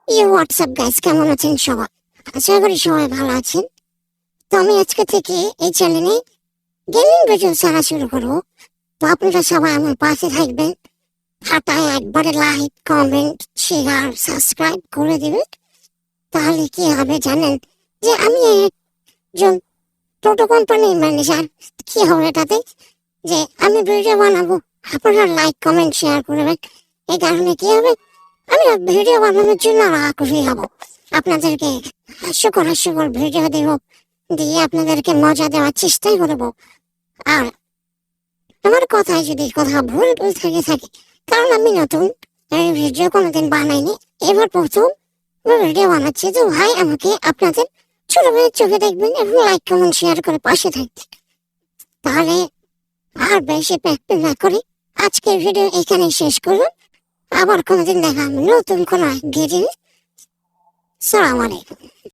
WhatsApp guys, কেমন আছেন সবাই? আশা করি সবাই ভালো আছেন। তো আমি আজকে থেকে এই চ্যানেলে গেমিং ভিডিও ছাড়া শুরু করবো। তো আপনারা সবাই আমার পাশে থাকবেন, হাঁটায় একবারে লাইক, কমেন্ট, শেয়ার, সাবস্ক্রাইব করে দিবেন। তাহলে কি হবে জানেন, যে আমি একজন টোটো কোম্পানির ম্যানেজার। কি হবে এটাতে, যে আমি ভিডিও বানাবো, আপনারা লাইক, কমেন্ট, শেয়ার করবেন। এই কারণে কি হবে, আমি ভিডিও বানানোর জন্য আগ্রহী হব। আপনাদেরকে হাস্যকর ভিডিও দেব, দিয়ে আপনাদেরকে মজা দেওয়ার চেষ্টাই করবো। আর আমার কথায় যদি কোথাও ভুল ভুল থেকে থাকে, কারণ আমি নতুন, এই ভিডিও কোনোদিন বানাইনি, এবার প্রথম ভিডিও বানাচ্ছি। তো ভাই, আমাকে আপনাদের ছোট ভাইয়ের চোখে দেখবেন এবং লাইক, কমেন্ট, শেয়ার করে পাশে থাকবেন। তাহলে আর বেশি প্যাকপ্যাক না করে আজকের ভিডিও এখানে শেষ করুন। আবার কোনোদিন দেখা হবে নতুন কোনো ভিডিও। সালাম আলাইকুম।